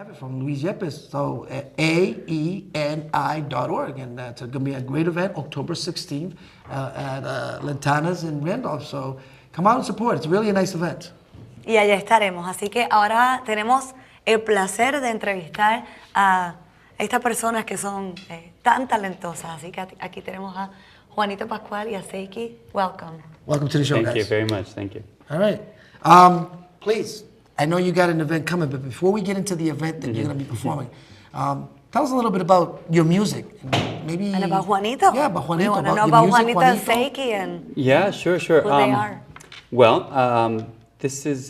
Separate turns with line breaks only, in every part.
have it from Luis Yepes. So aeni.org, and that's going to be a great event, October 16th at Lentana's in Randolph. So come out and support. It's really a nice event.
Y allá estaremos. Así que ahora tenemos el placer de entrevistar a estas personas que son tan talentosas. Así que aquí tenemos a Juanito Pascual y a Seiki. Welcome.
Welcome to the show, guys.
Thank you very much. Thank you.
All right. Please, I know you got an event coming, but before we get into the event that you're going to be performing, tell us a little bit about your music. Maybe,
And about Juanito.
Yeah, about Juanito.
We want to know
your
about
music,
Juanito and Seiki and
Yeah, sure.
who they are.
Well, this is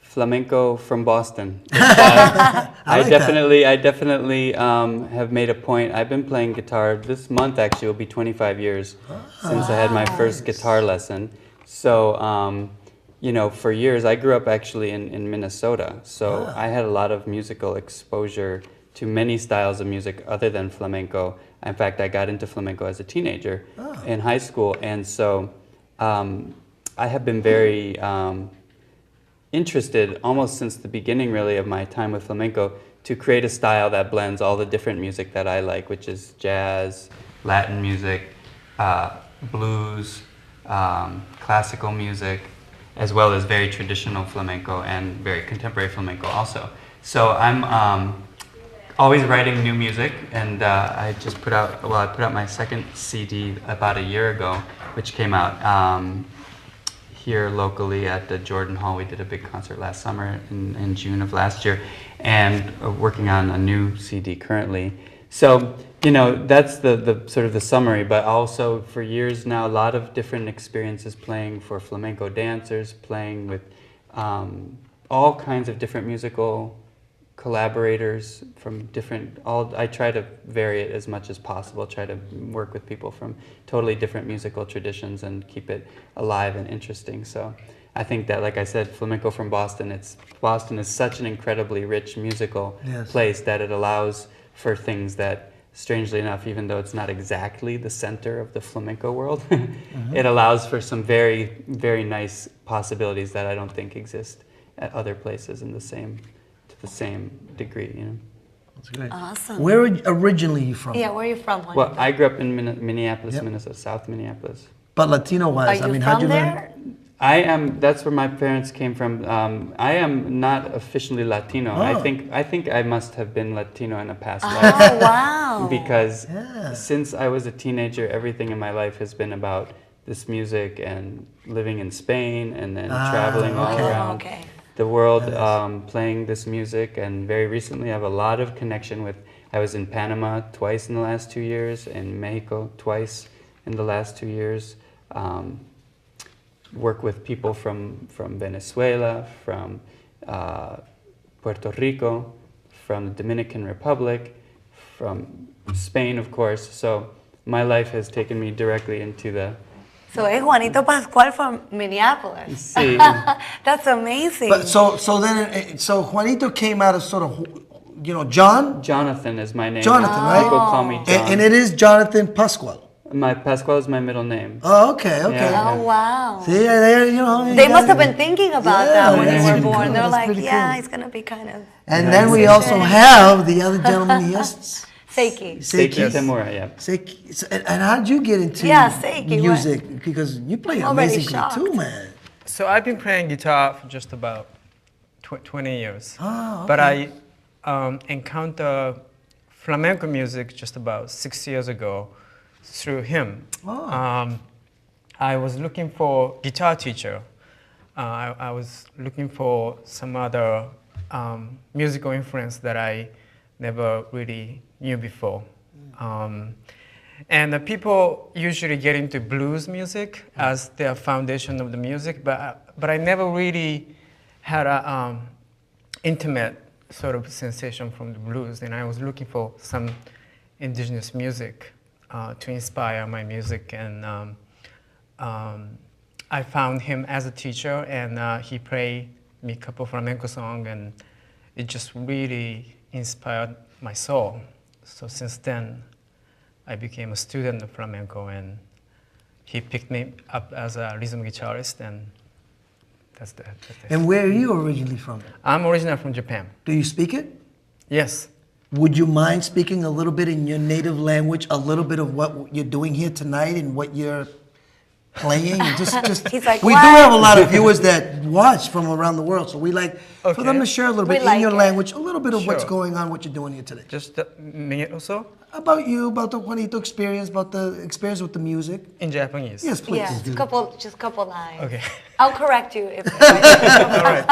flamenco from Boston. I definitely have made a point. I've been playing guitar. This month actually will be 25 years since I had my first guitar lesson. So, you know, for years, I grew up actually in Minnesota. So I had a lot of musical exposure to many styles of music other than flamenco. In fact, I got into flamenco as a teenager in high school. And so I have been very interested almost since the beginning really of my time with flamenco to create a style that blends all the different music that I like, which is jazz, Latin music, blues, classical music, as well as very traditional flamenco and very contemporary flamenco also. So I'm always writing new music, and I put out my second CD about a year ago, which came out here locally at the Jordan Hall. We did a big concert last summer in June of last year, and working on a new CD currently. So, you know, that's the sort of the summary, but also for years now, a lot of different experiences playing for flamenco dancers, playing with all kinds of different musical collaborators from I try to vary it as much as possible, try to work with people from totally different musical traditions and keep it alive and interesting. So I think that, like I said, flamenco from Boston, Boston is such an incredibly rich musical place that it allows for things that, strangely enough, even though it's not exactly the center of the flamenco world, it allows for some very, very nice possibilities that I don't think exist at other places in the same degree, you know.
That's great.
Awesome.
Where originally you from?
Yeah, where are you from, Juanito?
Well, I grew up in Minneapolis, Minnesota, South Minneapolis.
But Latino-wise,
Are you
how'd you
from
learn?
there?
I am. That's where my parents came from. I am not officially Latino. I think I must have been Latino in a past life.
Oh, wow.
Because since I was a teenager, everything in my life has been about this music and living in Spain and then traveling all around the world playing this music. And very recently, I have a lot of connection with. I was in Panama twice in the last 2 years, in Mexico twice in the last 2 years. Work with people from Venezuela, from Puerto Rico, from the Dominican Republic, from Spain, of course. So my life has taken me directly into the...
So es Juanito Pascual from Minneapolis.
Sí.
That's amazing.
But so Juanito came out of sort of, you know, John?
Jonathan is my name.
Jonathan, right?
People call me John.
And it is Jonathan Pascual.
Pascual is my middle name.
Oh, okay.
Yeah.
Oh, wow.
See, there, you know.
They must have been thinking about that when they were born.
Cool.
They're
That's
like,
pretty
yeah,
cool.
he's going to be kind of...
And then we also have the other gentleman, yes?
Seiki.
Seiki Tamura, yeah.
Seiki. And how did you get into
Seiki,
music? Because you play
I'm already
amazingly
shocked.
too, man.
So I've been playing guitar for just about 20 years.
Oh, okay.
But I encountered flamenco music just about 6 years ago through him.
Oh.
I was looking for guitar teacher. I was looking for some other musical influence that I never really knew before. And the people usually get into blues music as their foundation of the music, but I never really had a intimate sort of sensation from the blues, and I was looking for some indigenous music to inspire my music, and I found him as a teacher, and he played me a couple flamenco songs, and it just really inspired my soul. So since then, I became a student of flamenco, and he picked me up as a rhythm guitarist, and that's
And where are you originally from?
I'm originally from Japan.
Do you speak it?
Yes.
Would you mind speaking a little bit in your native language, a little bit of what you're doing here tonight and what you're playing? And just
He's like,
we do
"What?"
have a lot of viewers that watch from around the world, so we like for them to share a little
We
bit in
like
your
it.
language, a little bit of what's
Sure.
going on, what you're doing here today.
Just a minute or so
About you, about the Juanito experience, about the experience with the music.
in Japanese.
Yes, please.
Yeah, just couple lines.
Okay.
I'll correct you if.
All right.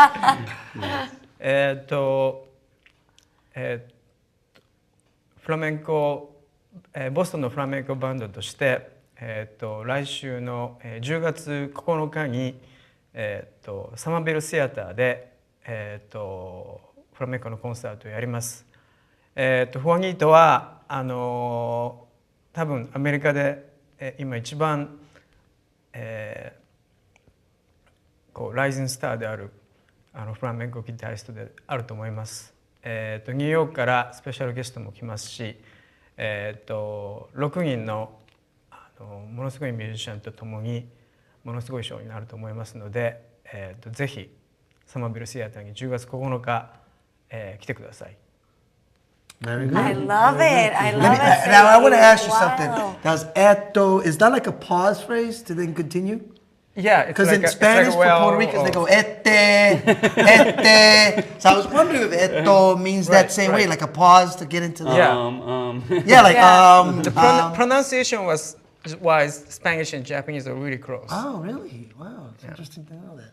フラメンコ、ボストンのフラメンコバンドとして、来週の10月9日に、サマービルシアターで、フラメンコのコンサートをやります。フアニートは多分アメリカで、今一番、ライジンスターであるフラメンコギタリストであると思います。ニューヨークからスペシャルゲストも来ますし、6人のものすごいミュージシャンと共にものすごいショーになると思いますので、ぜひサマービルシアターに10月9日、来てください。
Very good.
I love it. I love it.
Now I want to ask you
Wow.
something. Does esto, is that like a pause phrase to then continue?
Yeah,
Because in Spanish for Puerto Ricans, they go este. So I was wondering if esto means that same way, like a pause to get into the. Yeah, like
Yeah.
The pronunciation was Spanish and Japanese are really close.
Oh, really? Wow, it's interesting to know that.